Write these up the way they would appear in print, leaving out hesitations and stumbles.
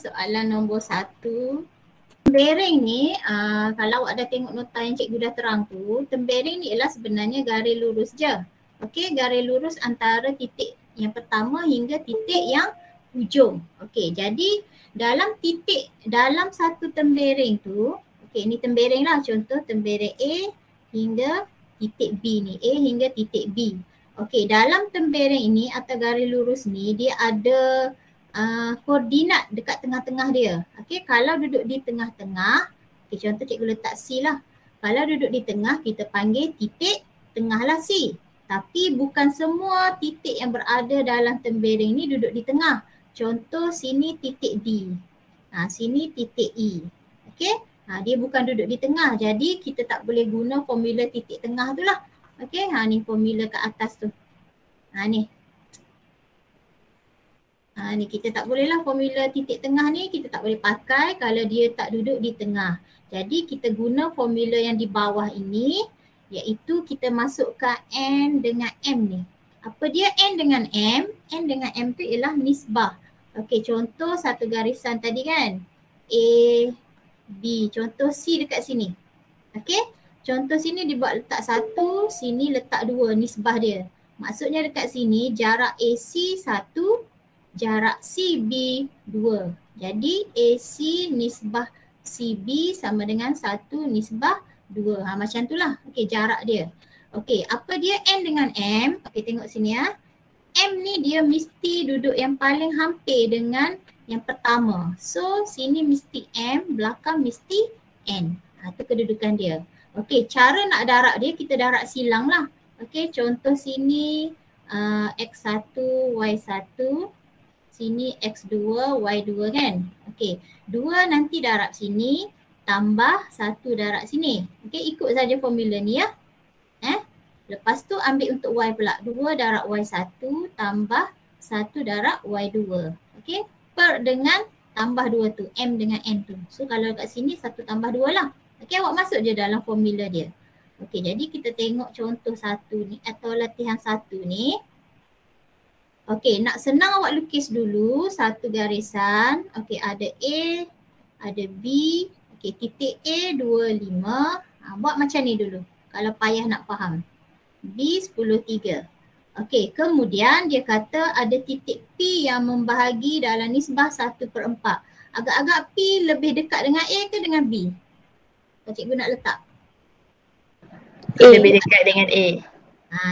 Soalan nombor 1. Tembering ni, kalau awak dah tengok nota yang cikgu dah terang tu, tembering ni ialah sebenarnya garis lurus je. Okey, garis lurus antara titik yang pertama hingga titik yang hujung. Okey, jadi dalam satu tembering tu, okey ni tembering lah, contoh tembering A hingga titik B ni, A hingga titik B. Okey, dalam tembering ini atau garis lurus ni dia ada koordinat dekat tengah-tengah dia. Okey, kalau duduk di tengah-tengah, okay, contoh cikgu letak C lah. Kalau duduk di tengah, kita panggil titik tengah lah C. Tapi bukan semua titik yang berada dalam tembering ni duduk di tengah. Contoh sini titik D. Sini titik E. Okey, dia bukan duduk di tengah. Jadi kita tak boleh guna formula titik tengah tu lah. Okey, ni formula kat atas tu. Ni. Ni kita tak boleh lah formula titik tengah ni kita tak boleh pakai kalau dia tak duduk di tengah. Jadi kita guna formula yang di bawah ini iaitu kita masukkan N dengan M ni. Apa dia N dengan M? N dengan M tu ialah nisbah. Okey, contoh satu garisan tadi kan. A, B. Contoh C dekat sini. Okey, contoh sini dibuat letak 1, sini letak 2 nisbah dia. Maksudnya dekat sini jarak AC 1, jarak CB 2. Jadi AC nisbah CB sama dengan 1 nisbah 2. Macam tu lah. Okey, jarak dia. Okey, apa dia N dengan M? Okey, tengok sini ya. M ni dia mesti duduk yang paling hampir dengan yang pertama. So, sini mesti M, belakang mesti N. Tu kedudukan dia. Okey, cara nak darak dia kita darak silang lah. Okey, contoh sini X1, Y1. Sini X2, Y2 kan. Okey, 2 nanti darab sini tambah 1 darab sini. Okey, ikut saja formula ni ya. Lepas tu ambil untuk Y pula. 2 darab Y1 tambah 1 darab Y2. Okey, per dengan tambah 2 tu, M dengan N tu. So kalau kat sini 1 tambah 2 lah. Okey, awak masuk je dalam formula dia. Okey, jadi kita tengok contoh 1 ni atau latihan 1 ni. Okey, nak senang awak lukis dulu satu garisan. Okey, ada A, ada B. Okey, titik A 25. Buat macam ni dulu kalau payah nak faham. B 10, 3. Okey, kemudian dia kata ada titik P yang membahagi dalam nisbah 1/4. Agak-agak P lebih dekat dengan A ke dengan B? Kalau cikgu nak letak. A. Lebih dekat dengan A.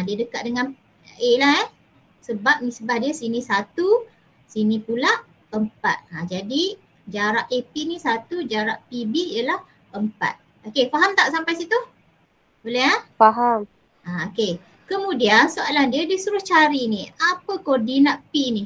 Dia dekat dengan A lah sebab nisbah dia sini 1, sini pula 4. Jadi jarak AP ni 1, jarak PB ialah 4. Okey, faham tak sampai situ? Boleh Faham. Okey. Kemudian soalan dia disuruh cari ni apa koordinat P ni.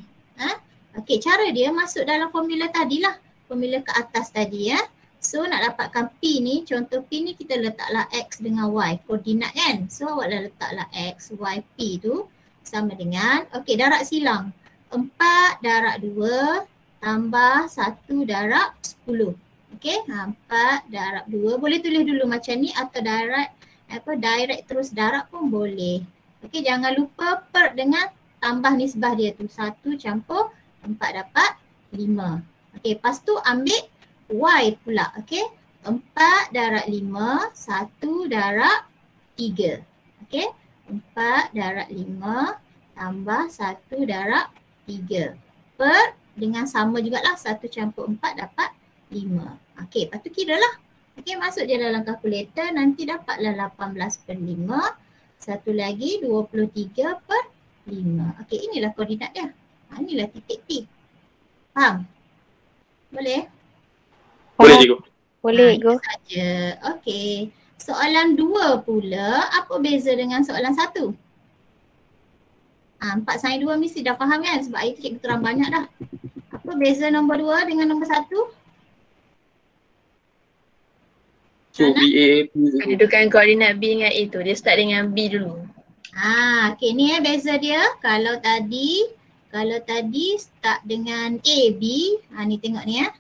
Okey, cara dia masuk dalam formula tadilah. Formula ke atas tadi ya. So nak dapatkan P ni, contoh P ni kita letaklah X dengan Y, koordinat kan. So awak dah letaklah X, Y, P tu sama dengan, okey, darab silang. 4 darab 2 tambah 1 darab 10. Okey, 4 darab 2. Boleh tulis dulu macam ni atau direct terus darab pun boleh. Okey, jangan lupa per dengan tambah nisbah dia tu. 1 campur 4 dapat 5. Okey, lepas tu ambil Y pula. Okey, 4 darab 5, 1 darab 3. Okey. 4 darab 5 tambah 1 darab 3. Per dengan sama jugalah 1 campur 4 dapat 5. Okey, lepas tu kira lah. Okey, masuk je dalam kalkulator nanti dapatlah 18/5. Satu lagi 23/5. Okey, inilah koordinat dia. Inilah titik P. Faham? Boleh? Boleh cikgu. Boleh cikgu. Itu saja. Okey. Soalan 2 pula, apa beza dengan soalan 1? 4/2 mesti dah faham kan sebab itu cikgu terang banyak dah. Apa beza nombor 2 dengan nombor 1? So BA Kedudukan koordinat B dengan A tu, dia start dengan B dulu. Okey, ni beza dia. Kalau tadi start dengan A, B. Ni tengok ni ya.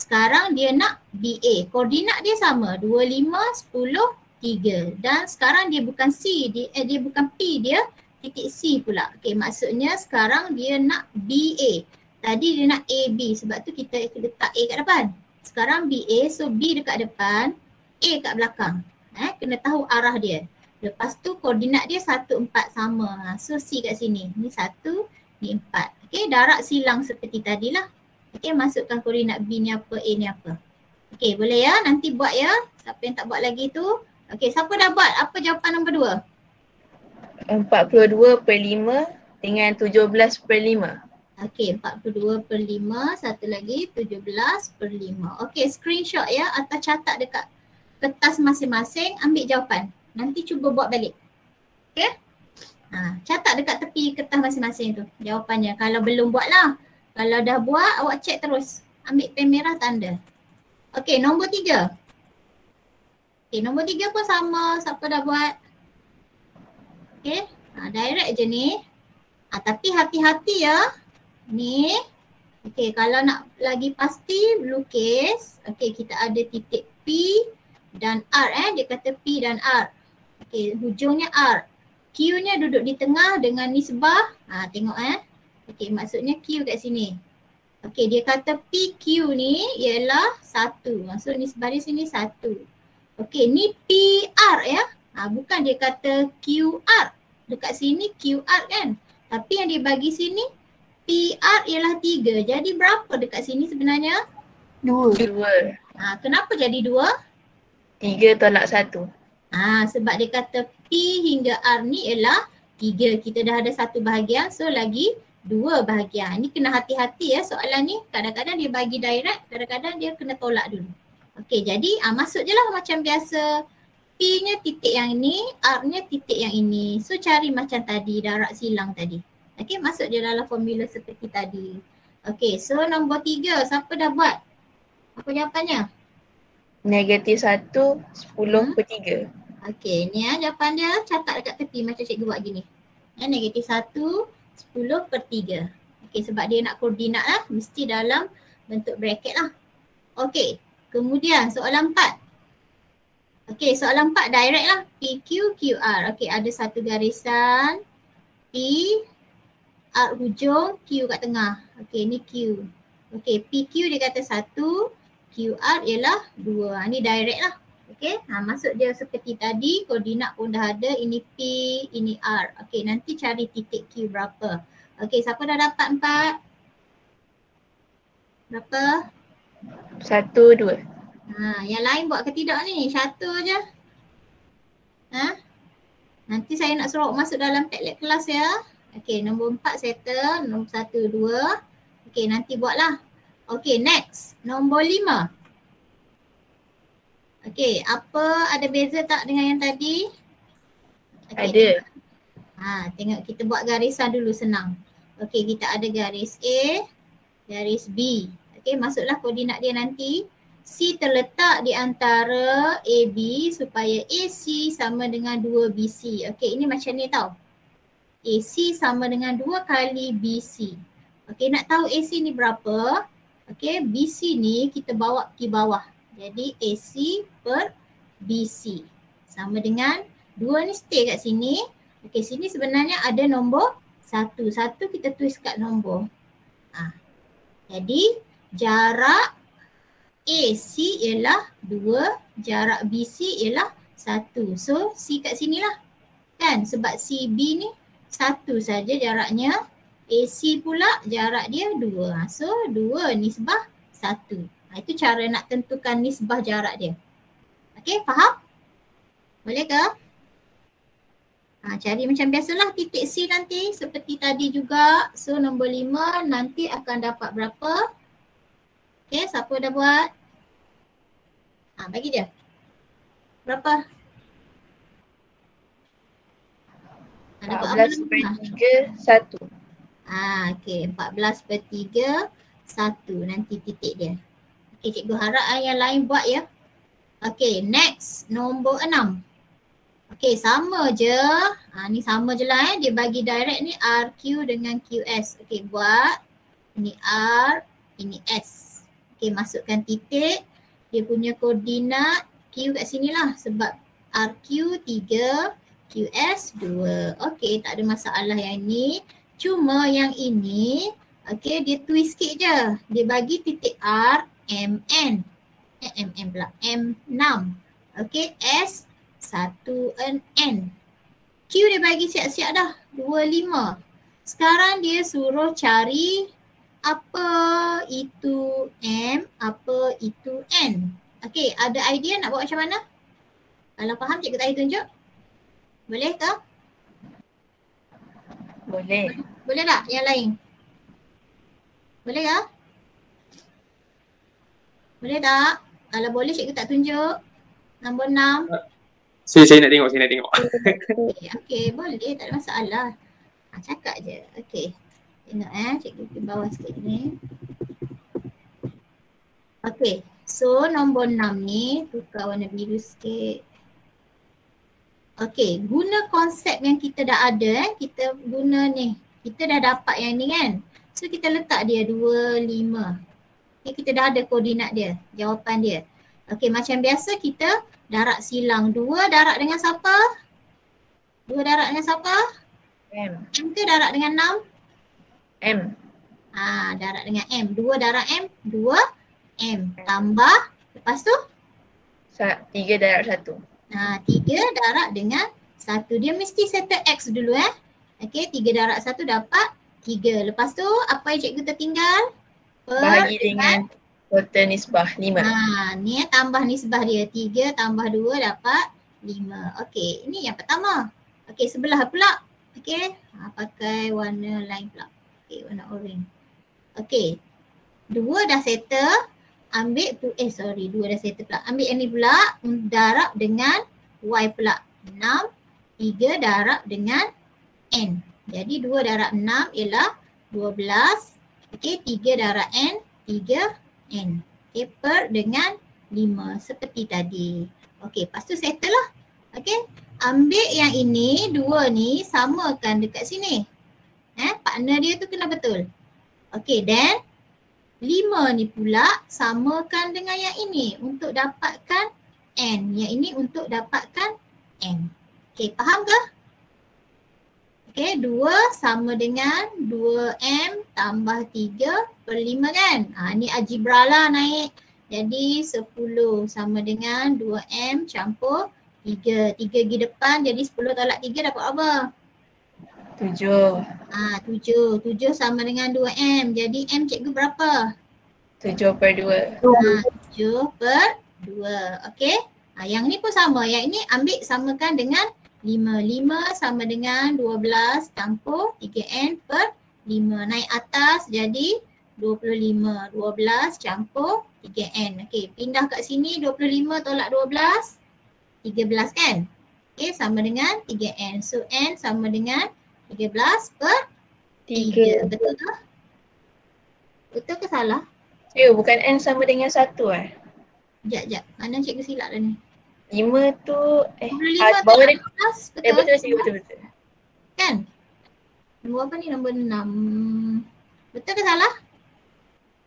Sekarang dia nak BA. Koordinat dia sama. 25, 10, 3. Dan sekarang dia bukan C. Dia bukan P. Dia titik C pula. Okey, maksudnya sekarang dia nak BA. Tadi dia nak AB sebab tu kita letak A kat depan. Sekarang BA, so B dekat depan, A kat belakang. Kena tahu arah dia. Lepas tu koordinat dia 1, 4 sama. So C kat sini. Ni 1, ni 4. Okay, darat silang seperti tadilah. Okay, masukkan koordinat B ni apa, A ni apa. Okay, boleh ya? Nanti buat ya. Siapa yang tak buat lagi tu. Okay, siapa dah buat? Apa jawapan nombor 2? 42/5 dengan 17/5. Okey, 42/5, satu lagi 17/5. Okey, screenshot ya atau catat dekat kertas masing-masing, ambil jawapan. Nanti cuba buat balik. Okey? Catat dekat tepi kertas masing-masing tu jawapannya. Kalau belum buat lah. Kalau dah buat, awak cek terus. Ambil pen merah tanda. Okey, nombor 3. Okey, nombor 3 pun sama. Siapa dah buat? Okey, direct je ni. Tapi hati-hati ya. Ni, okey, kalau nak lagi pasti lukis, okey, kita ada titik P dan R dia kata P dan R. Okey, hujungnya R. Q-nya duduk di tengah dengan nisbah. Tengok okey, maksudnya Q kat sini. Okey, dia kata PQ ni ialah 1. Maksud nisbah di sini 1. Okey, ni PR ya. Bukan dia kata QR. Dekat sini QR kan. Tapi yang dia bagi sini PR ialah 3. Jadi berapa dekat sini sebenarnya? 2. Kenapa jadi 2? 3 tolak 1. Sebab dia kata P hingga R ni ialah 3. Kita dah ada 1 bahagian, so lagi 2 bahagian. Ni kena hati-hati ya soalan ni. Kadang-kadang dia bagi direct, kadang-kadang dia kena tolak dulu. Okey, jadi masuk je lah macam biasa. P-nya titik yang ini, R-nya titik yang ini. So cari macam tadi, darat silang tadi. Okey, masuk je dalam formula seperti tadi. Okey, so nombor 3, siapa dah buat? Apa jawapannya? -1, 10/3. Okey, ni jawapan dia, catat dekat tepi macam cikgu buat gini. -1, 10/3. Okey, sebab dia nak koordinat lah, mesti dalam bentuk bracket lah. Okey, kemudian soalan 4. Okey, soalan 4 direct lah. PQ, QR. Okey, ada satu garisan. P, R hujung, Q kat tengah. Okey, ni Q. Okey, PQ dia kata 1, QR ialah 2. Ni direct lah. Okey, masuk dia seperti tadi. Koordinat pun dah ada. Ini P, ini R. Okey, nanti cari titik Q berapa. Okey, siapa dah dapat 4? Berapa? 1, 2. Yang lain buat ke tidak ni? 1 je. Nanti saya nak suruh masuk dalam Padlet kelas ya. Okey, nombor 4 settle, nombor 1, 2. Okey, nanti buatlah. Okey, next. Nombor 5. Okey, apa ada beza tak dengan yang tadi? Okay, Ada. Tengok kita buat garisan dulu senang. Okey, kita ada garis A, garis B. Okey, masuklah koordinat dia nanti. C terletak di antara AB supaya AC sama dengan 2BC. Okey, ini macam ni tau. AC sama dengan 2 kali BC. Okey, nak tahu AC ni berapa? Okey, BC ni kita bawa pergi bawah. Jadi AC per BC sama dengan 2 ni stay kat sini. Okey, sini sebenarnya ada nombor 1. 1 kita tulis kat nombor. Jadi jarak AC ialah 2, jarak BC ialah 1. So C kat sini lah. Kan? Sebab CB ni 1 saja jaraknya. AC pula jarak dia 2. So 2 nisbah 1. Itu cara nak tentukan nisbah jarak dia. Okey, faham? Boleh ke? Cari macam biasalah titik C nanti seperti tadi juga. So nombor 5 nanti akan dapat berapa? Okey, siapa dah buat? Bagi dia. Berapa? Dapat 14/3, 1. Okey, 14/3, 1 nanti titik dia. Okey, cikgu harap yang lain buat ya. Okey, next nombor 6. Okey, sama je. Ni sama je lah dia bagi direct ni RQ dengan QS. Okey, buat. Ini R, ini S. Okey, masukkan titik. Dia punya koordinat Q kat sini lah sebab RQ 3, QS 2. Okey, tak ada masalah yang ni. Cuma yang ini Okey, dia twist sikit je. Dia bagi titik R, MN. MN pula. M6. Okey, S 1N. Q dia bagi siap-siap dah. 25. Sekarang dia suruh cari apa itu M, apa itu N. Okey, ada idea nak buat macam mana? Kalau faham cikgu tadi tunjuk. Boleh ke? Boleh. Boleh tak yang lain? Boleh ke? Boleh tak? Kalau boleh cikgu tak tunjuk. Nombor 6. Saya nak tengok, saya nak tengok. Okey, boleh, tak ada masalah. Cakap je. Okey. Tengok cikgu pergi bawah sikit ni. Okey. So nombor 6 ni tukar warna biru sikit. Okey, guna konsep yang kita dah ada kita guna ni. Kita dah dapat yang ni kan. So kita letak dia 25. Okay, kita dah ada koordinat dia, jawapan dia. Okey, macam biasa kita darab silang. 2 darab dengan siapa? 2 darab dengan siapa? M. M ke darab dengan 6? M. Darab dengan M. 2 darab M, 2 M. Tambah, lepas tu? 3 darab 1. 3 darab dengan 1. Dia mesti settle X dulu Okey, 3 darab 1 dapat 3. Lepas tu apa yang cikgu tertinggal? Bahagi dengan total nisbah 5. Ni tambah nisbah dia. 3 tambah 2 dapat 5. Okey, ini yang pertama. Okey, sebelah pula. Okey, pakai warna lain pula. Okey, warna orange. Okey, 2 dah settle. Ambil 2 dah settle pula. Ambil yang ni pula, darab dengan Y pula. 6, 3 darab dengan N. Jadi 2 darab 6 ialah 12. Okey, 3 darab N, 3N. Okey, per dengan 5 seperti tadi. Okey, lepas tu settle lah. Okey, ambil yang ini, 2 ni samakan dekat sini. Partner dia tu kena betul. Okey, then 5 ni pula samakan dengan yang ini untuk dapatkan N. Yang ini untuk dapatkan N. Okey, faham ke? Okey, 2 sama dengan 2M tambah 3 per 5 kan? Ni algebra lah naik. Jadi 10 sama dengan 2M campur 3. 3 pergi depan jadi 10 tolak 3 dapat apa? 7. 7. 7 sama dengan 2M. Jadi M cikgu berapa? 7 per 2. 7 per 2. Okey. Yang ni pun sama. Yang ini ambil samakan dengan 5. 5 sama dengan 12 campur 3N per 5. Naik atas jadi 25. 12 campur 3N. Okey, pindah kat sini 25 tolak 12. 13 kan? Okey, sama dengan 3N. So N sama dengan 13 per 3. Betul ke? Betul ke salah? Bukan N sama dengan 1 Sekejap. Mana cikgu silap dah ni? 5 tu 25 bawah tolak dia. 12. Betul? Betul. Kan? Nombor apa ni? Nombor 6. Betul ke salah?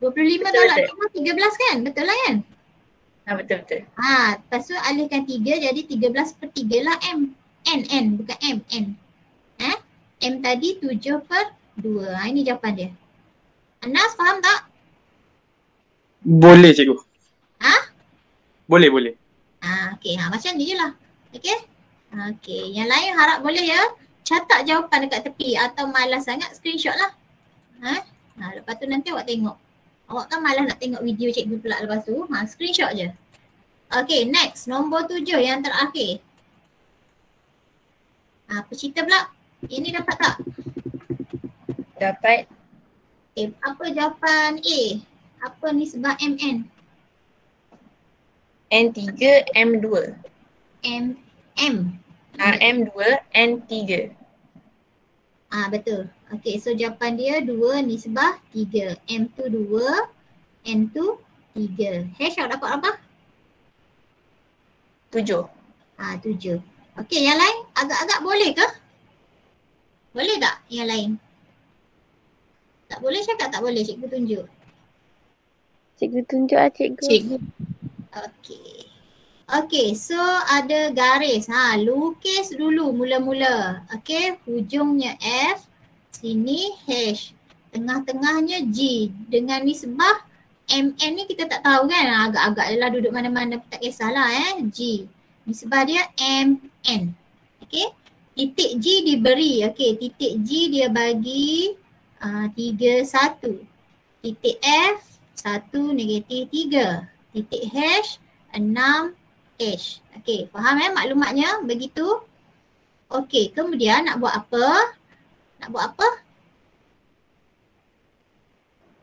25 Betul, tolak betul. 5, 13 kan? Betul lah kan? Betul. Lepas tu alihkan 3 jadi 13 per 3 lah M. N bukan M. N. M tadi 7 per 2. Ini jawapan dia. Anas faham tak? Boleh cikgu. Boleh. Okey, macam ni je lah. Okey? Okey, yang lain harap boleh ya. Catat jawapan dekat tepi atau malas sangat screenshot lah. Lepas tu nanti awak tengok. Awak kan malas nak tengok video cikgu pula lepas tu. Screenshot je. Okey, next. Nombor 7 yang terakhir. Pencipta pula. Ini dapat tak? Dapat. Apa jawapan A? Apa nisbah MN? N3, M2. M. M2, N3. Betul. Okey, so jawapan dia 2 nisbah 3. M tu 2, N tu 3. Hash awak dapat apa? 7. 7. Okey, yang lain agak-agak boleh ke? Boleh tak yang lain? Tak boleh cakap tak boleh, cikgu tunjuk. Cikgu tunjuk lah cikgu. Okey, so ada garis. Lukis dulu mula-mula. Okey, hujungnya F, sini H. Tengah-tengahnya G dengan nisbah MN ni kita tak tahu kan. Agak-agak lah duduk mana-mana tak kisahlah G. Nisbah dia MN. Okey. Titik G diberi. Okey, titik G dia bagi 3, 1. Titik F 1, -3. Titik H 6, H. Okey, faham maklumatnya begitu? Okey, kemudian nak buat apa? Nak buat apa?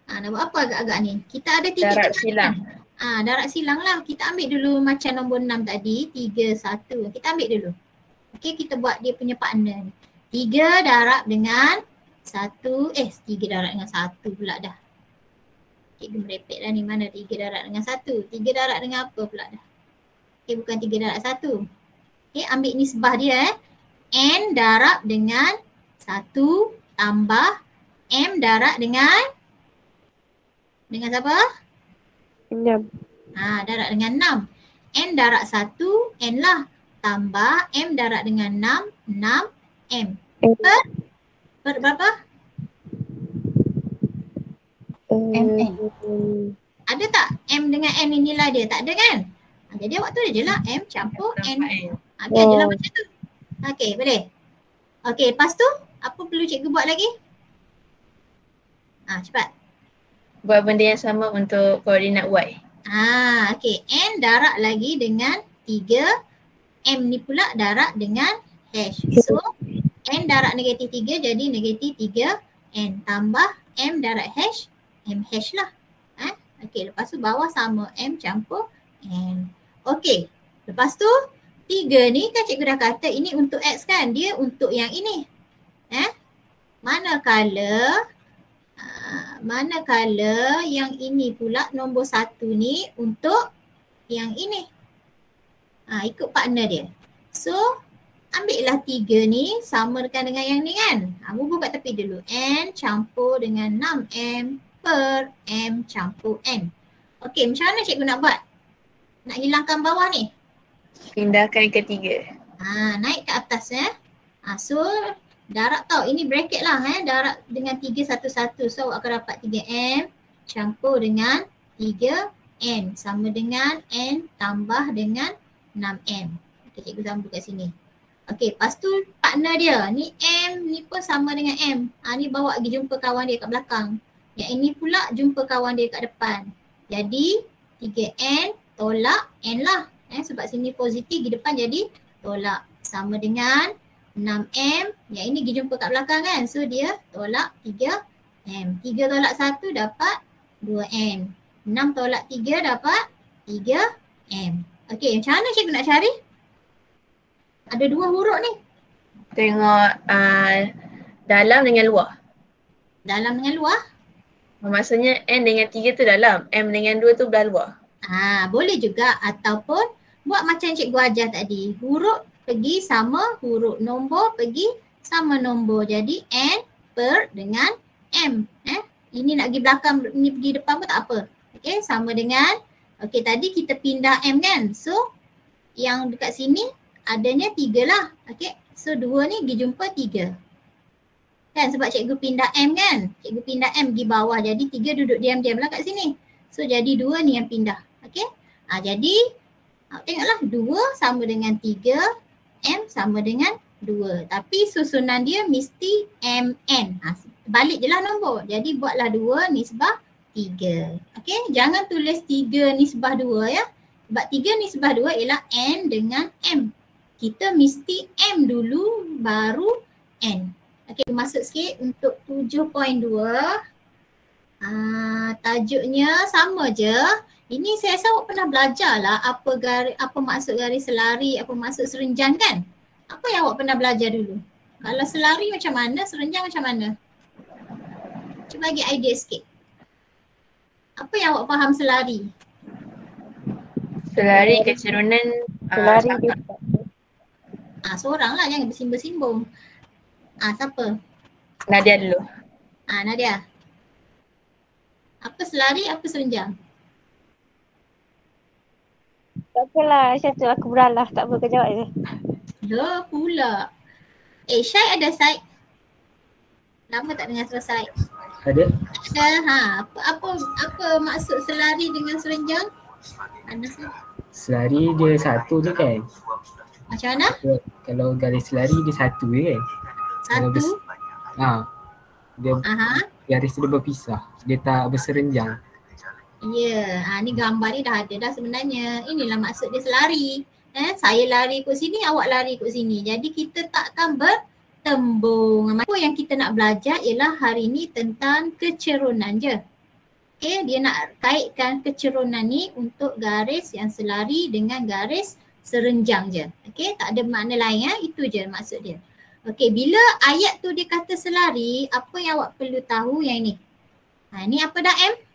Nak buat apa agak-agak ni? Kita ada titik Darat tengah silang. kan? Darat silang lah. Kita ambil dulu macam nombor 6 tadi. 3, 1. Kita ambil dulu. Okey, kita buat dia punya partner ni. 3 darab dengan 1. 3 darab dengan 1 pula dah. Cikgu merepek dah ni. Mana 3 darab dengan 1? 3 darab dengan apa pula dah? Okey, bukan 3 darab 1. Okey, ambil nisbah dia N darab dengan 1 tambah M darab dengan siapa? 6. Darab dengan 6. N darab 1, N lah. Tambah M darab dengan 6, 6 M. Per berapa? MN. Ada tak M dengan N ni nilai dia? Tak ada kan? Jadi awak tulis je lah M campur N. Okey, adalah macam tu. Okey, boleh? Okey, lepas tu apa perlu cikgu buat lagi? Cepat. Buat benda yang sama untuk koordinat Y. Okey, N darab lagi dengan 3. M ni pula darab dengan H. So, N darab -3 jadi -3 N tambah M darab H, M H lah. Okey, lepas tu bawah sama M campur N. Okey, lepas tu 3 ni kan cikgu dah kata ini untuk X kan, dia untuk yang ini. Manakala yang ini pula nombor 1 ni untuk yang ini. Ikut partner dia. So, ambillah 3 ni samakan dengan yang ni kan. Bubuh kat tepi dulu. N campur dengan 6M per M campur N. Okey, macam mana cikgu nak buat? Nak hilangkan bawah ni? Pindahkan ke 3. Naik ke atas So, darab tau. Ini bracket lah darab dengan 3, 1, 1. So, awak akan dapat 3M campur dengan 3N. Sama dengan N tambah dengan 6M. Okay, cikgu sambung kat sini. Okey, lepas tu partner dia. Ni M, ni pun sama dengan M. Ni bawa pergi jumpa kawan dia kat belakang. Yang ini pula jumpa kawan dia kat depan. Jadi 3N tolak N lah. Sebab sini positif di depan jadi tolak. Sama dengan 6M. Yang ini pergi jumpa kat belakang kan. So dia tolak 3M. 3 tolak 1 dapat 2N. 6 tolak 3 dapat 3M. Okey, macam mana cikgu nak cari? Ada 2 huruf ni. Tengok dalam dengan luar. Dalam dengan luar? Maksudnya N dengan 3 tu dalam, M dengan 2 tu belah luar. Boleh juga ataupun buat macam cikgu ajar tadi. Huruf pergi sama huruf, nombor pergi sama nombor. Jadi N per dengan M. Ini nak pergi belakang, ini pergi depan pun tak apa. Okey, sama dengan, okey tadi kita pindah M kan. So yang dekat sini adanya 3 lah. Okey, so 2 ni pergi jumpa 3. Kan sebab cikgu pindah M kan. Cikgu pindah M pergi bawah. Jadi 3 duduk diam-diam lah kat sini. So jadi 2 ni yang pindah. Okey. Jadi tengoklah 2 sama dengan 3. M sama dengan 2. Tapi susunan dia mesti MN. Balik je lah nombor. Jadi buatlah 2 nisbah 3. Okey. Jangan tulis 3 nisbah 2 ya. Sebab 3 nisbah 2 ialah N dengan M. Kita mesti M dulu baru N. Okey, masuk sikit untuk 7.2. Tajuknya sama je. Ini saya rasa awak pernah belajar lah apa maksud garis selari, apa maksud serenjan kan? Apa yang awak pernah belajar dulu? Kalau selari macam mana, serenjan macam mana? Cuba bagi idea sikit. Apa yang awak faham selari? Selari kecerunan Selari dia. Seorang lah, jangan bersimbung-simbung. Siapa? Nadia dulu. Nadia. Apa selari, apa serenjang? Tak apalah, satu aku beralah. Tak apa, kau jawab je. Dah pula. Syed ada Syed? Lama tak dengar suara Syed. Ada? Apa maksud selari dengan serenjang? Anas ni. Selari dia satu je kan? Macam mana? Kalau garis selari dia satu je kan? Kalau Satu. dia garis dia berpisah. Dia tak berserenjang. Ya, ni gambar ni dah ada dah sebenarnya. Inilah maksud dia selari. Saya lari ikut sini, awak lari ikut sini. Jadi kita takkan bertembung. Apa yang kita nak belajar ialah hari ni tentang kecerunan je. Okay, dia nak kaitkan kecerunan ni untuk garis yang selari dengan garis serenjang je. Okay, tak ada makna lain itu je maksud dia. Okay, bila ayat tu dia kata selari, apa yang awak perlu tahu yang ini? Ni apa dah M?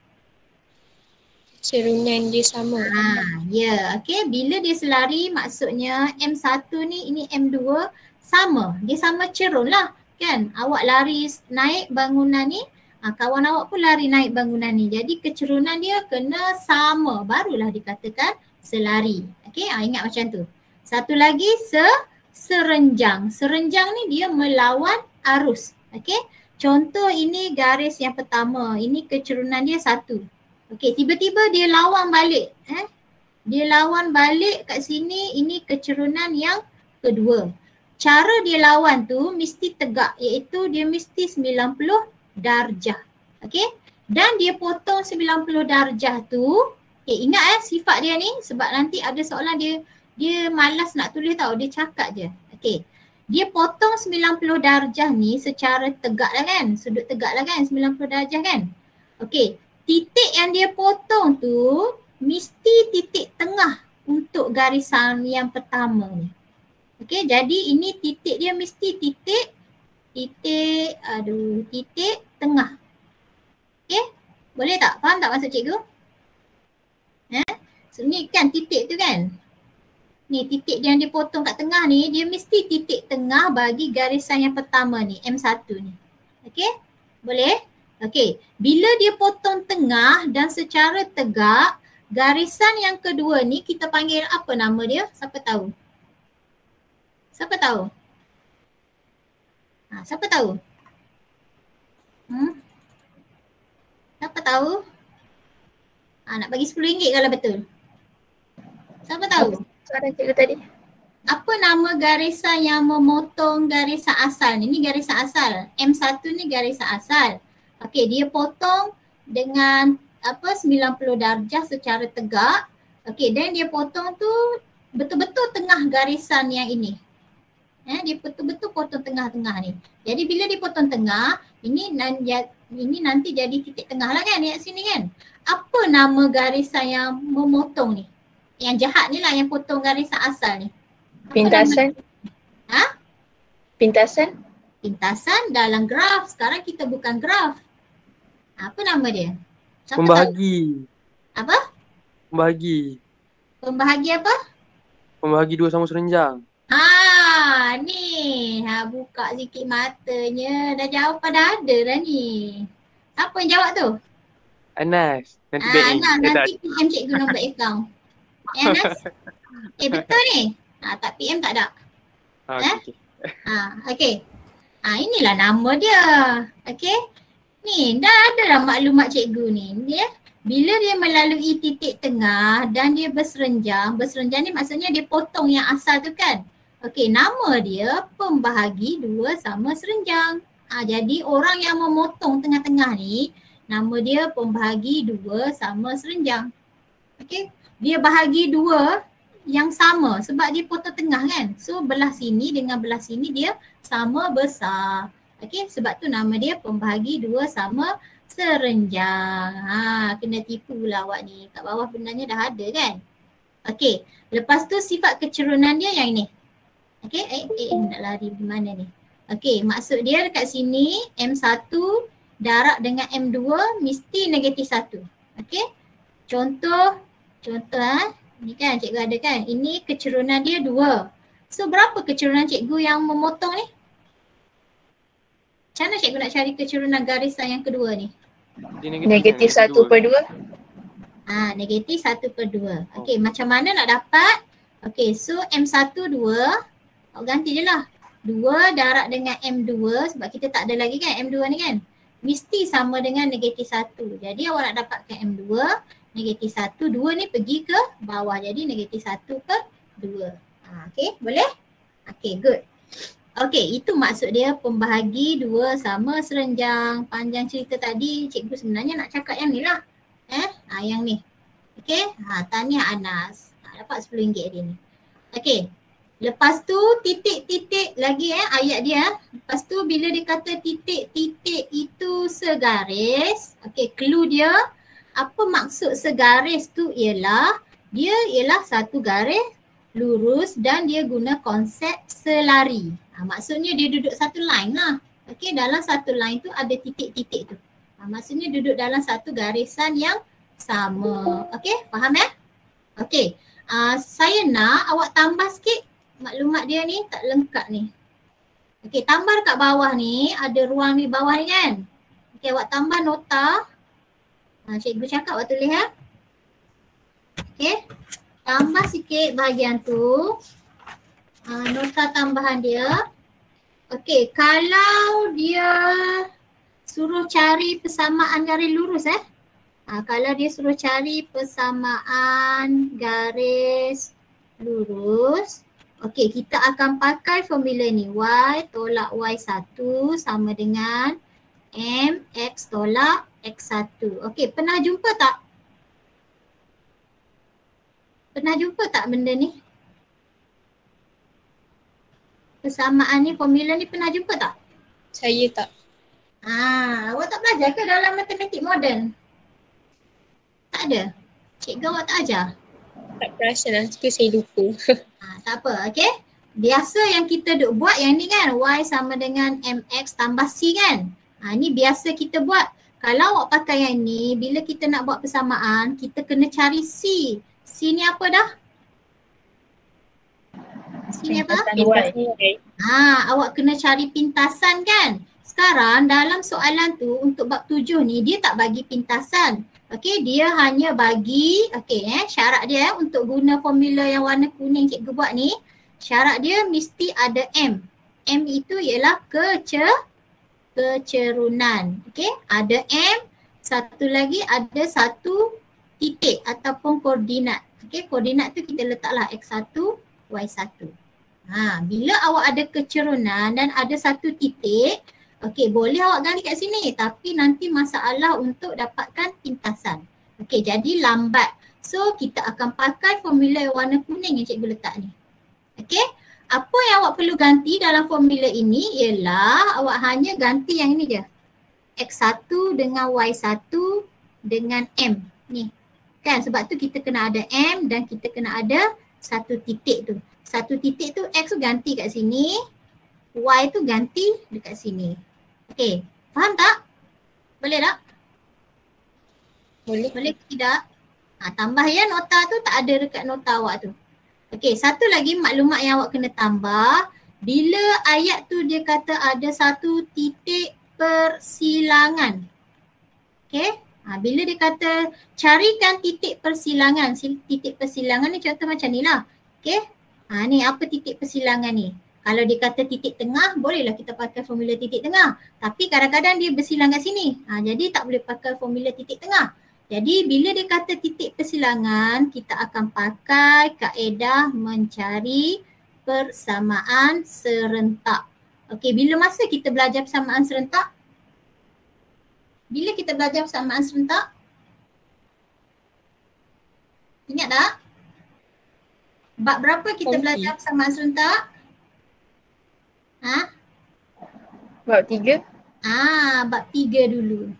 Cerunan dia sama. Ya, okay. Bila dia selari maksudnya M1 ni, ini M2 sama. Dia sama cerun lah kan. Awak lari naik bangunan ni, kawan awak pun lari naik bangunan ni. Jadi kecerunan dia kena sama. Barulah dikatakan selari. Okay, ingat macam tu. Satu lagi serenjang. Serenjang ni dia melawan arus. Okay, contoh ini garis yang pertama. Ini kecerunan dia 1. Okey, tiba-tiba dia lawan balik. Dia lawan balik kat sini, ini kecerunan yang kedua. Cara dia lawan tu mesti tegak, iaitu dia mesti 90 darjah. Okey? Dan dia potong 90 darjah tu. Okay, ingat sifat dia ni sebab nanti ada soalan dia malas nak tulis tau, dia cakap je. Okey. Dia potong 90 darjah ni secara tegak lah kan, sudut tegak lah kan, 90 darjah kan. Okey. Titik yang dia potong tu mesti titik tengah untuk garisan yang pertama ni. Okey, jadi ini titik dia mesti titik tengah. Okey, boleh tak? Faham tak maksud cikgu? So, ni kan titik tu kan. Ni titik yang dia potong kat tengah ni, dia mesti titik tengah bagi garisan yang pertama ni, M1 ni. Okey, boleh? Okey, bila dia potong tengah dan secara tegak, garisan yang kedua ni kita panggil apa nama dia? Siapa tahu? Siapa tahu? Siapa tahu? Siapa tahu? Nak bagi RM10 kalau betul. Siapa tahu? Soalan cikgu tadi. Apa nama garisan yang memotong garisan asal ni? Ni garisan asal. M1 ni garisan asal. Okey, dia potong dengan 90 darjah secara tegak. Okey, dan dia potong tu betul-betul tengah garisan yang ini. Dia betul-betul potong tengah-tengah ni. Jadi bila dia potong tengah, ini nanti jadi titik tengah lah kan dekat sini kan. Apa nama garisan yang memotong ni? Yang jahat ni lah yang potong garisan asal ni. Apa Pintasan. nama? Pintasan. Pintasan dalam graf. Sekarang kita bukan graf. Apa nama dia? Siapa Pembahagi. tahu? Apa? Pembahagi. Pembahagi apa? Pembahagi dua sama serenjang. Ni. Buka sikit matanya. Dah jawapan dah ada dah ni. Siapa yang jawab tu? Anas. Nanti BN. Anas, nanti PM cikgu nombor akaun. Anas? Betul ni? Tak PM tak ada. Okay. Okey. Inilah nama dia. Okey. Ni dah ada dah maklumat cikgu ni. Bila dia melalui titik tengah dan dia berserenjang ni maksudnya dia potong yang asal tu kan. Okey, nama dia pembahagi dua sama serenjang. Jadi orang yang memotong tengah-tengah ni nama dia pembahagi dua sama serenjang. Okey, dia bahagi dua yang sama sebab dia potong tengah kan. So belah sini dengan belah sini dia sama besar. Okey, sebab tu nama dia pembahagi dua sama serenjang. Kena tipu pula awak ni. Kat bawah benarnya dah ada kan. Okey, lepas tu sifat kecerunan dia yang ini. Okey, nak lari di mana ni? Okey, maksud dia dekat sini M1 darab dengan M2 mesti negatif 1. Okey. Contoh ni kan cikgu ada kan. Ini kecerunan dia 2. So berapa kecerunan cikgu yang memotong ni? Macam mana cikgu nak cari kecerunan garisan yang kedua ni? Negatif 1/2. Negatif 1/2. Okey, macam mana nak dapat? Okey, so M1 2. Awak ganti je lah. 2 darab dengan M2 sebab kita tak ada lagi kan M2 ni kan. mesti sama dengan -1. Jadi awak nak dapatkan M2, -1, 2 ni pergi ke bawah. Jadi -1/2. Okay, boleh? Okay, good. Okay, itu maksud dia pembahagi dua sama serenjang. Panjang cerita tadi, cikgu sebenarnya nak cakap yang ni lah. Yang ni. Okay, tahniah Anas. Dapat RM10 dia ni. Okay, lepas tu titik-titik lagi ayat dia. Lepas tu bila dia kata titik-titik itu segaris. Okay, clue dia. Apa maksud segaris tu ialah dia ialah satu garis lurus dan dia guna konsep selari. Maksudnya dia duduk satu line lah. Okay, dalam satu line tu ada titik-titik tu. Maksudnya duduk dalam satu garisan yang sama. Okay, faham Okay, saya nak awak tambah sikit maklumat dia ni, tak lengkap ni. Okay, tambah dekat bawah ni, ada ruang di bawah ni kan. Okay, awak tambah nota. Cikgu cakap awak tulis Okay, tambah sikit bahagian tu. Nota tambahan dia. Okay, kalau dia suruh cari persamaan garis lurus kalau dia suruh cari persamaan garis lurus. Okay, kita akan pakai formula ni. Y tolak Y1 sama dengan MX tolak X1. Okay, pernah jumpa tak? Pernah jumpa tak benda ni? Persamaan ni, formula ni pernah jumpa tak? Saya tak. Awak tak belajar ke dalam matematik moden? Tak ada? Cikgu awak tak ajar? Tak perasan lah, tu saya lupa. Tak apa, okay? Biasa yang kita duk buat yang ni kan, Y sama dengan MX tambah C kan? Ni biasa kita buat. Kalau awak pakai yang ni, bila kita nak buat persamaan, kita kena cari C. C ni apa dah? C ni apa? Awak kena cari pintasan kan? Sekarang dalam soalan tu untuk bab 7 ni dia tak bagi pintasan. Okey, dia hanya bagi syarat dia untuk guna formula yang warna kuning cikgu buat ni. Syarat dia mesti ada M. M itu ialah kecerunan. Okey, ada M. Satu lagi ada satu titik ataupun koordinat. Okey, koordinat tu kita letaklah X1, Y1. Bila awak ada kecerunan dan ada satu titik, okey, boleh awak ganti kat sini tapi nanti masalah untuk dapatkan pintasan. Okey, jadi lambat. So kita akan pakai formula yang warna kuning yang cikgu letak ni. Okey, apa yang awak perlu ganti dalam formula ini ialah awak hanya ganti yang ini je. X1 dengan Y1 dengan M ni. Kan sebab tu kita kena ada M dan kita kena ada satu titik tu. Satu titik tu X tu ganti kat sini, Y tu ganti dekat sini. Okey, faham tak? Boleh tak? Boleh. Boleh ke tidak? Tambah ya nota tu tak ada dekat nota awak tu. Okey, satu lagi maklumat yang awak kena tambah. Bila ayat tu dia kata ada satu titik persilangan. Okey, bila dia kata carikan titik persilangan. Titik persilangan ni contoh macam ni lah. Okey, ni apa titik persilangan ni? Kalau dia kata titik tengah, bolehlah kita pakai formula titik tengah. Tapi kadang-kadang dia bersilang kat sini. Jadi tak boleh pakai formula titik tengah. Jadi bila dia kata titik persilangan, kita akan pakai kaedah mencari persamaan serentak. Okey, bila masa kita belajar persamaan serentak? Bila kita belajar persamaan serentak? Ingat tak? Bab berapa kita belajar persamaan serentak? Bab 3. Bab 3 dulu.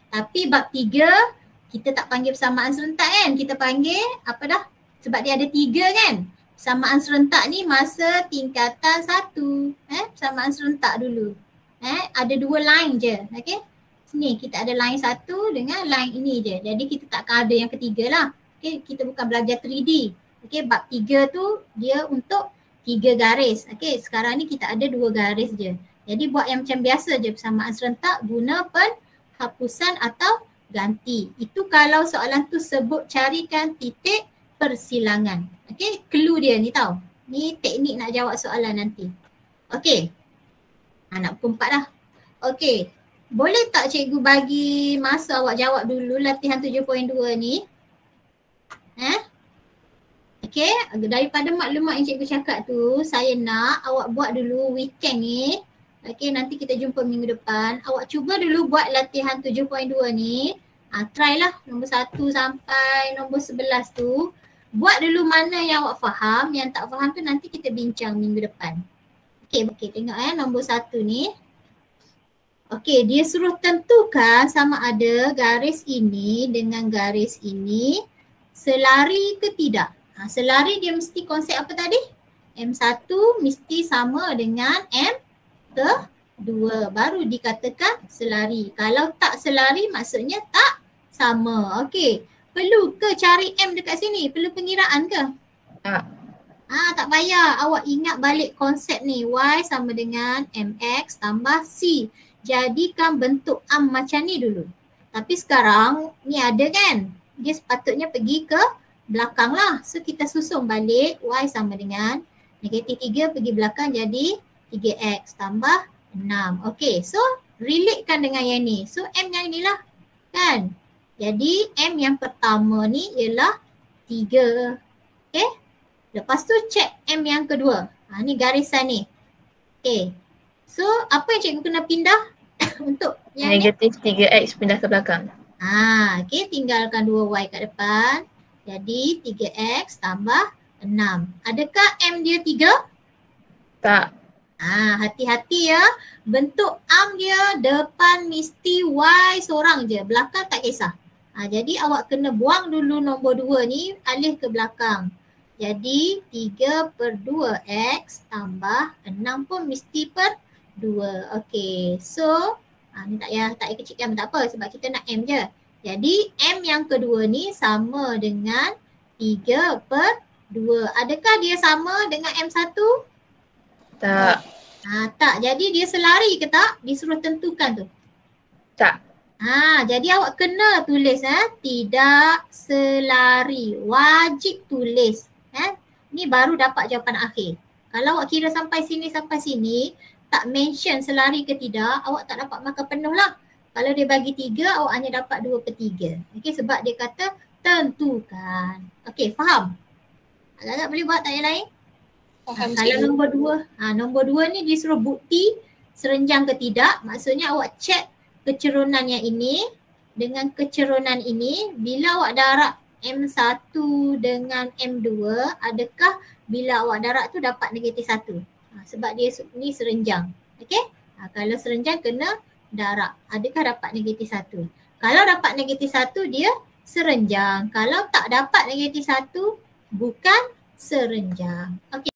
Tapi bab 3 kita tak panggil persamaan serentak kan? Kita panggil apa dah? Sebab dia ada 3 kan? Persamaan serentak ni masa tingkatan 1. Persamaan serentak dulu. Ada 2 line je. Okey? Sini kita ada line 1 dengan line ini je. Jadi kita takkan ada yang ketiga lah. Okey, kita bukan belajar 3D. Okey, bab 3 tu dia untuk 3 garis. Okey, sekarang ni kita ada 2 garis je. Jadi buat yang macam biasa je persamaan serentak guna penghapusan atau ganti. Itu kalau soalan tu sebut carikan titik persilangan. Okey, clue dia ni tau. Ni teknik nak jawab soalan nanti. Okey. Nak pukul 4 dah. Okey. Boleh tak cikgu bagi masa awak jawab dulu latihan 7.2 ni? Okey, daripada maklumat yang cikgu cakap tu, saya nak awak buat dulu weekend ni. Okey, nanti kita jumpa minggu depan. Awak cuba dulu buat latihan 7.2 ni. Try lah nombor 1 sampai nombor 11 tu. Buat dulu mana yang awak faham, yang tak faham tu nanti kita bincang minggu depan. Okey, tengok nombor 1 ni. Okey, dia suruh tentukan sama ada garis ini dengan garis ini selari ke tidak. Selari dia mesti konsep apa tadi? M1 mesti sama dengan M2 baru dikatakan selari. Kalau tak selari maksudnya tak sama. Okey, perlu ke cari M dekat sini? Perlu pengiraan ke? Tak. Tak payah. Awak ingat balik konsep ni. Y sama dengan MX tambah C. Jadikan bentuk am macam ni dulu. Tapi sekarang ni ada kan? Dia sepatutnya pergi ke belakang lah. So kita susun balik Y sama dengan negatif 3 pergi belakang jadi 3X tambah 6. Okey, so relatekan dengan yang ni. So M yang inilah kan? Jadi M yang pertama ni ialah 3. Okey. Lepas tu check M yang kedua. Ni garisan ni. Okey. So apa yang cikgu kena pindah untuk yang Negatif 3X pindah ke belakang. Okey, tinggalkan 2Y kat depan. Jadi 3X tambah 6. Adakah M dia 3? Tak. Hati-hati ya. Bentuk am dia depan mesti Y seorang je. Belakang tak kisah. Jadi awak kena buang dulu nombor 2 ni alih ke belakang. Jadi 3/2X tambah 6 pun mesti per 2. Okey. So ni tak payah kecilkan tak apa sebab kita nak M je. Jadi M yang kedua ni sama dengan 3/2. Adakah dia sama dengan M1? Tak. Tak. Jadi dia selari ke tak? Disuruh tentukan tu. Tak. Jadi awak kena tulis tidak selari. Wajib tulis. Ni baru dapat jawapan akhir. Kalau awak kira sampai sini tak mention selari ke tidak, awak tak dapat markah penuh lah. Kalau dia bagi 3, awak hanya dapat 2/3. Okey, sebab dia kata tentukan. Okey, faham? Agak-agak boleh buat tak yang lain? Kalau nombor 2 ni disuruh bukti serenjang ke tidak, maksudnya awak check kecerunan yang ini dengan kecerunan ini. Bila awak darab M1 dengan M2, adakah bila awak darab tu dapat negatif 1? Sebab dia ni serenjang. Okey? Kalau serenjang kena darab. Adakah dapat negatif 1? Kalau dapat negatif 1 dia serenjang. Kalau tak dapat negatif 1 bukan serenjang. Okey.